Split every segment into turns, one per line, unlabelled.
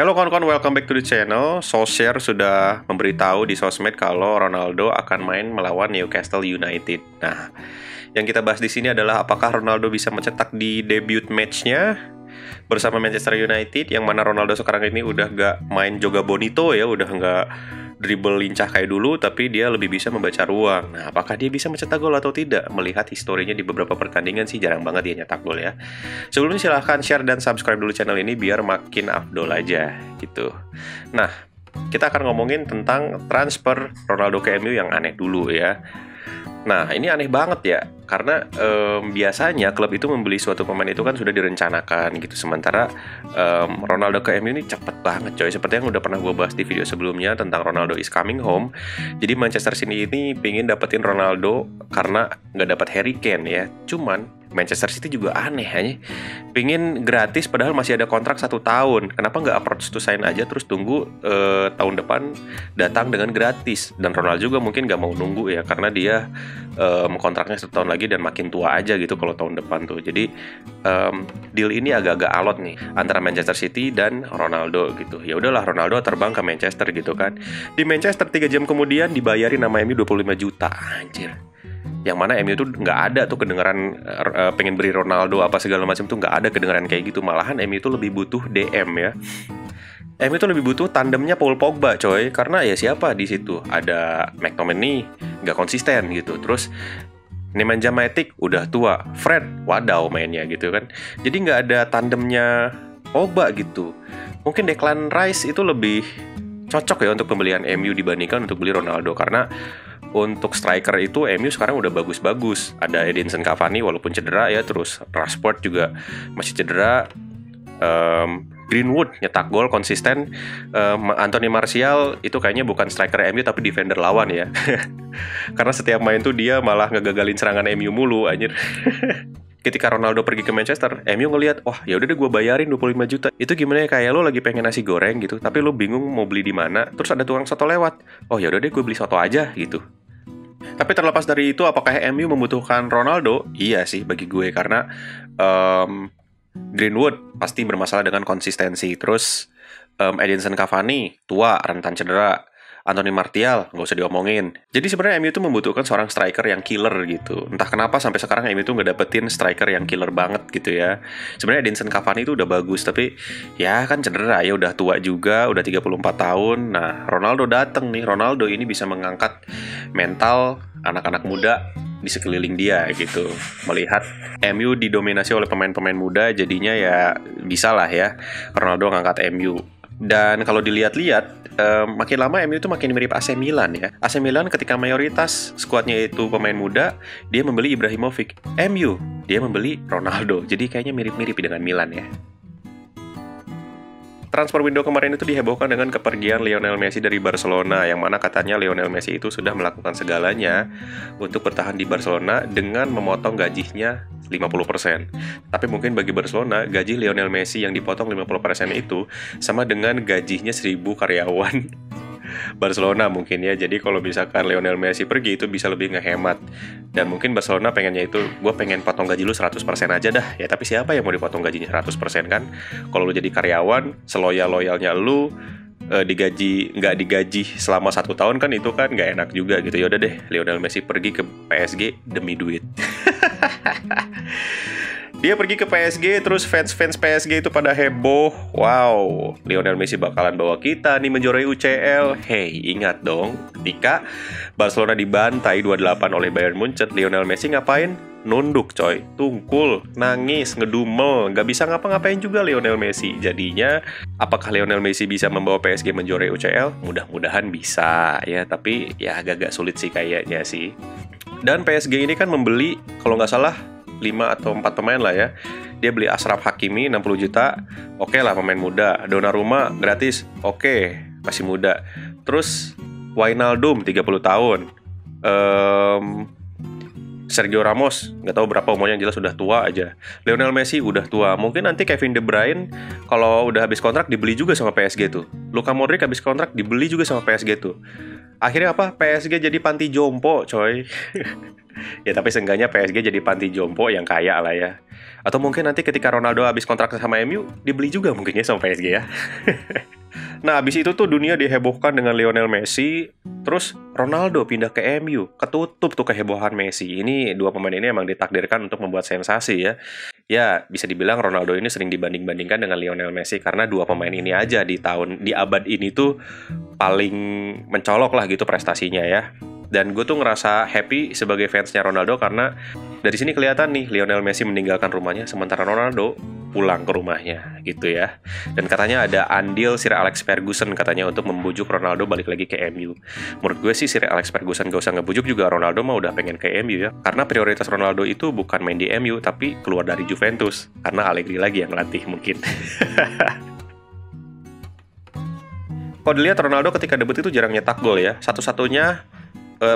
Halo kawan-kawan, welcome back to the channel. Solskjaer sudah memberitahu di sosmed kalau Ronaldo akan main melawan Newcastle United. Nah, yang kita bahas di sini adalah apakah Ronaldo bisa mencetak di debut matchnya bersama Manchester United, yang mana Ronaldo sekarang ini udah gak main Joga Bonito ya, udah gak dribble lincah kayak dulu, tapi dia lebih bisa membaca ruang. Nah, apakah dia bisa mencetak gol atau tidak? Melihat historinya di beberapa pertandingan sih jarang banget dia nyetak gol ya. Sebelumnya silahkan share dan subscribe dulu channel ini biar makin afdol aja gitu. Nah, kita akan ngomongin tentang transfer Ronaldo ke MU yang aneh dulu ya. Nah, ini aneh banget ya, karena biasanya klub itu membeli suatu pemain itu kan sudah direncanakan gitu. Sementara Ronaldo ke MU ini cepet banget coy. Seperti yang udah pernah gue bahas di video sebelumnya tentang Ronaldo is coming home. Jadi Manchester City ini pengen dapetin Ronaldo karena nggak dapat Harry Kane ya. Cuman Manchester City juga aneh aja, pengen gratis padahal masih ada kontrak 1 tahun. Kenapa nggak approach to sign aja terus tunggu tahun depan datang dengan gratis? Dan Ronaldo juga mungkin nggak mau nunggu ya, karena dia kontraknya 1 tahun lagi dan makin tua aja gitu kalau tahun depan tuh. Jadi deal ini agak-agak alot nih antara Manchester City dan Ronaldo gitu. Ya udahlah, Ronaldo terbang ke Manchester gitu kan. Di Manchester 3 jam kemudian dibayarin nama MU 25 juta, anjir. Yang mana MU tuh nggak ada tuh kedengeran pengen beri Ronaldo apa segala macam tuh, nggak ada kedengeran kayak gitu. Malahan MU tuh lebih butuh DM ya. MU tuh lebih butuh tandemnya Paul Pogba coy, karena ya siapa di situ, ada McTominay nggak konsisten gitu, terus Nemanja Matic udah tua, Fred wadaw mainnya gitu kan. Jadi nggak ada tandemnya Pogba gitu. Mungkin Declan Rice itu lebih cocok ya untuk pembelian MU dibandingkan untuk beli Ronaldo, karena untuk striker itu MU sekarang udah bagus-bagus. Ada Edinson Cavani walaupun cedera ya, terus Rashford juga masih cedera. Greenwood nyetak gol konsisten. Anthony Martial itu kayaknya bukan striker MU tapi defender lawan ya. Karena setiap main tuh dia malah ngegagalin serangan MU mulu anjir. Ketika Ronaldo pergi ke Manchester, MU ngelihat, wah ya udah deh gue bayarin 25 juta. Itu gimana ya, kayak lo lagi pengen nasi goreng gitu, tapi lo bingung mau beli di mana, terus ada tukang soto lewat. Oh ya udah deh gue beli soto aja gitu. Tapi terlepas dari itu, apakah MU membutuhkan Ronaldo? Iya sih bagi gue, karena Greenwood pasti bermasalah dengan konsistensi. Terus Edinson Cavani tua, rentan cedera. Anthony Martial nggak usah diomongin. Jadi sebenarnya MU itu membutuhkan seorang striker yang killer gitu. Entah kenapa sampai sekarang MU itu nggak dapetin striker yang killer banget gitu ya. Sebenarnya Edinson Cavani itu udah bagus, tapi ya kan cedera ya, udah tua juga, udah 34 tahun. Nah, Ronaldo dateng nih. Ronaldo ini bisa mengangkat mental anak-anak muda di sekeliling dia gitu. Melihat MU didominasi oleh pemain-pemain muda, jadinya ya bisa lah ya Ronaldo ngangkat MU. Dan kalau dilihat-lihat, makin lama MU itu makin mirip AC Milan ya. AC Milan ketika mayoritas skuadnya itu pemain muda, dia membeli Ibrahimovic. MU, dia membeli Ronaldo. Jadi kayaknya mirip-mirip dengan Milan ya. Transfer window kemarin itu dihebohkan dengan kepergian Lionel Messi dari Barcelona, yang mana katanya Lionel Messi itu sudah melakukan segalanya untuk bertahan di Barcelona dengan memotong gajinya 50%. Tapi mungkin bagi Barcelona, gaji Lionel Messi yang dipotong 50% itu sama dengan gajinya 1000 karyawan Barcelona mungkin ya. Jadi kalau misalkan Lionel Messi pergi itu bisa lebih ngehemat. Dan mungkin Barcelona pengennya itu, gue pengen potong gaji lu 100% aja dah. Ya tapi siapa yang mau dipotong gajinya 100% kan? Kalau lu jadi karyawan, seloyal-loyalnya lu nggak digaji selama 1 tahun kan, itu kan nggak enak juga gitu. Yaudah deh, Lionel Messi pergi ke PSG demi duit. Dia pergi ke PSG, terus fans-fans PSG itu pada heboh. Wow, Lionel Messi bakalan bawa kita nih menjuarai UCL. Hey, ingat dong, ketika Barcelona dibantai 2-8 oleh Bayern Munchen, Lionel Messi ngapain? Nunduk coy, tungkul, nangis, ngedumel, gak bisa ngapa-ngapain juga Lionel Messi. Jadinya, apakah Lionel Messi bisa membawa PSG menjuarai UCL? Mudah-mudahan bisa ya, tapi ya agak-agak sulit sih kayaknya sih. Dan PSG ini kan membeli, kalau nggak salah, 5 atau 4 pemain lah ya. Dia beli Achraf Hakimi 60 juta. Oke lah, pemain muda. Donnarumma gratis. Oke, masih muda. Terus Wijnaldum 30 tahun. Sergio Ramos nggak tahu berapa umurnya, yang jelas udah tua aja. Lionel Messi udah tua. Mungkin nanti Kevin De Bruyne kalau udah habis kontrak dibeli juga sama PSG tuh. Luka Modric habis kontrak dibeli juga sama PSG tuh. Akhirnya apa? PSG jadi panti jompo, coy. Ya tapi seenggaknya PSG jadi panti jompo yang kaya lah ya. Atau mungkin nanti ketika Ronaldo habis kontrak sama MU, dibeli juga mungkin ya sama PSG ya. Nah, abis itu tuh dunia dihebohkan dengan Lionel Messi, terus Ronaldo pindah ke MU, ketutup tuh kehebohan Messi. Ini dua pemain ini emang ditakdirkan untuk membuat sensasi ya. Ya, bisa dibilang Ronaldo ini sering dibanding-bandingkan dengan Lionel Messi karena dua pemain ini aja di abad ini tuh paling mencolok lah gitu prestasinya ya. Dan gue tuh ngerasa happy sebagai fansnya Ronaldo karena dari sini kelihatan nih Lionel Messi meninggalkan rumahnya sementara Ronaldo pulang ke rumahnya gitu ya. Dan katanya ada andil Sir Alex Ferguson katanya untuk membujuk Ronaldo balik lagi ke MU. Menurut gue sih Sir Alex Ferguson gak usah ngebujuk juga, Ronaldo mah udah pengen ke MU ya. Karena prioritas Ronaldo itu bukan main di MU tapi keluar dari Juventus. Karena Allegri lagi yang ngelatih mungkin. Kalau dilihat Ronaldo ketika debut itu jarang nyetak gol ya. Satu-satunya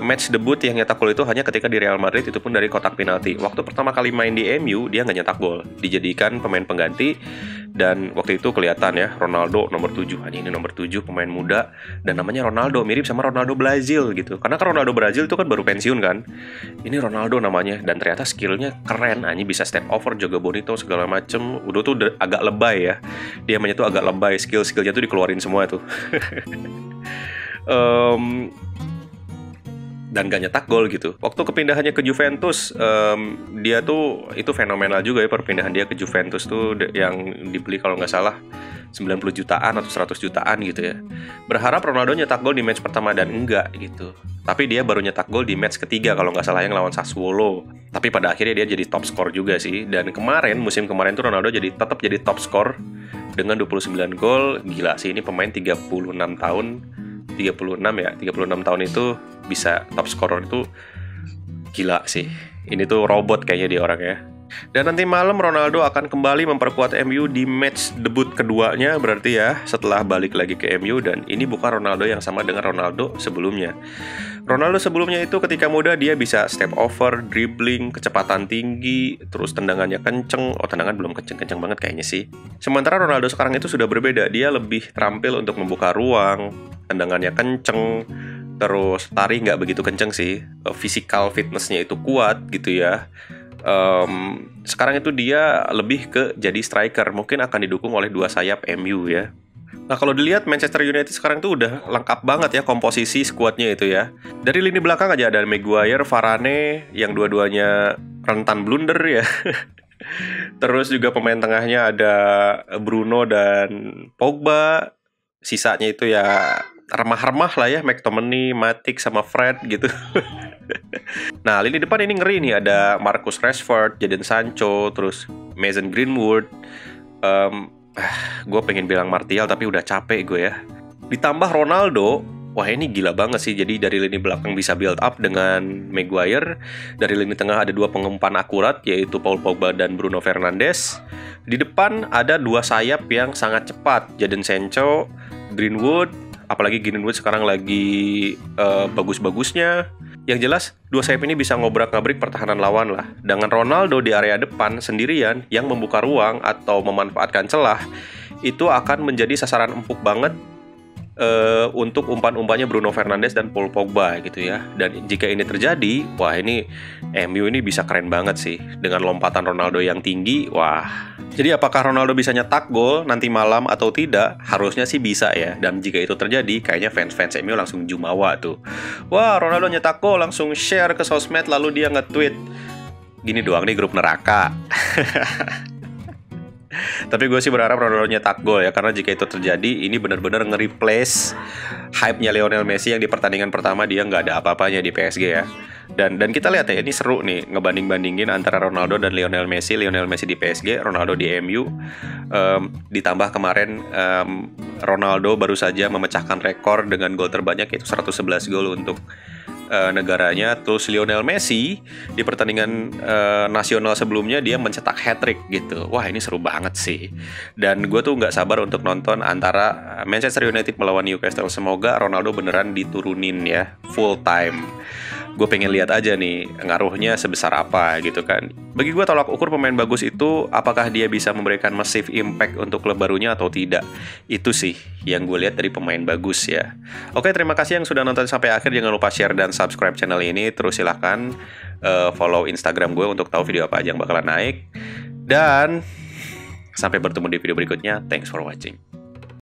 match debut yang nyetak gol itu hanya ketika di Real Madrid, itu pun dari kotak penalti. Waktu pertama kali main di MU, dia nggak nyetak gol. Dijadikan pemain pengganti, dan waktu itu kelihatan ya, Ronaldo nomor 7. Ini nomor 7, pemain muda, dan namanya Ronaldo, mirip sama Ronaldo Brazil gitu. Karena kan Ronaldo Brazil itu kan baru pensiun kan. Ini Ronaldo namanya, dan ternyata skillnya keren. Ini bisa step over, jaga bonito, segala macem. Udah tuh agak lebay ya. Dia namanya tuh agak lebay, skill-skillnya tuh dikeluarin semua tuh. Dan gak nyetak gol gitu. Waktu kepindahannya ke Juventus, dia tuh itu fenomenal juga ya, perpindahan dia ke Juventus tuh yang dibeli kalau nggak salah 90 jutaan atau 100 jutaan gitu ya. Berharap Ronaldo nyetak gol di match pertama dan enggak gitu. Tapi dia baru nyetak gol di match ketiga kalau nggak salah yang lawan Sassuolo. Tapi pada akhirnya dia jadi top skor juga sih. Dan musim kemarin tuh Ronaldo tetap jadi top skor dengan 29 gol. Gila sih, ini pemain 36 tahun. 36 tahun itu bisa top scorer itu gila sih. Ini tuh robot kayaknya dia orang ya. Dan nanti malam Ronaldo akan kembali memperkuat MU di match debut keduanya berarti ya, setelah balik lagi ke MU. Dan ini bukan Ronaldo yang sama dengan Ronaldo sebelumnya. Ronaldo sebelumnya itu ketika muda dia bisa step over, dribbling, kecepatan tinggi, terus tendangannya kenceng. Tendangan belum kenceng-kenceng banget kayaknya sih. Sementara Ronaldo sekarang itu sudah berbeda. Dia lebih terampil untuk membuka ruang, tendangannya kenceng, terus lari nggak begitu kenceng sih. Physical fitnessnya itu kuat gitu ya. Sekarang itu dia lebih ke jadi striker, mungkin akan didukung oleh dua sayap MU ya. Nah, kalau dilihat Manchester United sekarang tuh udah lengkap banget ya komposisi skuadnya itu ya. Dari lini belakang aja ada Maguire, Varane yang dua-duanya rentan blunder ya. Terus juga pemain tengahnya ada Bruno dan Pogba. Sisanya itu ya remah-remah lah ya, McTominay, Matic sama Fred gitu. Nah, lini depan ini ngeri nih, ada Marcus Rashford, Jadon Sancho, terus Mason Greenwood. Gue pengen bilang Martial tapi udah capek gue ya. Ditambah Ronaldo, wah ini gila banget sih. Jadi dari lini belakang bisa build up dengan Maguire. Dari lini tengah ada dua pengumpan akurat, yaitu Paul Pogba dan Bruno Fernandes. Di depan ada dua sayap yang sangat cepat, Jadon Sancho, Greenwood. Apalagi Greenwood sekarang lagi bagus-bagusnya. Yang jelas, dua sayap ini bisa ngobrak-ngabrik pertahanan lawan lah. Dengan Ronaldo di area depan sendirian yang membuka ruang atau memanfaatkan celah, itu akan menjadi sasaran empuk banget untuk umpan-umpannya Bruno Fernandes dan Paul Pogba gitu ya. Dan jika ini terjadi, wah ini MU ini bisa keren banget sih. Dengan lompatan Ronaldo yang tinggi, wah. Jadi apakah Ronaldo bisa nyetak gol nanti malam atau tidak? Harusnya sih bisa ya. Dan jika itu terjadi, kayaknya fans-fans MU langsung jumawa tuh. Wah, Ronaldo nyetak gol, langsung share ke sosmed, lalu dia nge-tweet, gini doang nih grup neraka. Tapi gue sih berharap Ronaldo nyetak gol ya, karena jika itu terjadi, ini benar-benar nge-replace hype-nya Lionel Messi yang di pertandingan pertama dia nggak ada apa-apanya di PSG ya. Dan kita lihat ya, ini seru nih ngebanding-bandingin antara Ronaldo dan Lionel Messi. Lionel Messi di PSG, Ronaldo di MU. Ditambah kemarin Ronaldo baru saja memecahkan rekor dengan gol terbanyak, yaitu 111 gol untuk negaranya. Terus Lionel Messi di pertandingan nasional sebelumnya dia mencetak hat-trick gitu. Wah ini seru banget sih. Dan gue tuh nggak sabar untuk nonton antara Manchester United melawan Newcastle. Semoga Ronaldo beneran diturunin ya, full time. gue pengen lihat aja nih ngaruhnya sebesar apa gitu kan. Bagi gue tolak ukur pemain bagus itu apakah dia bisa memberikan massive impact untuk klub barunya atau tidak. Itu sih yang gue lihat dari pemain bagus ya. Oke, terima kasih yang sudah nonton sampai akhir. Jangan lupa share dan subscribe channel ini. Terus silahkan follow Instagram gue untuk tahu video apa aja yang bakalan naik. Dan sampai bertemu di video berikutnya. Thanks for watching.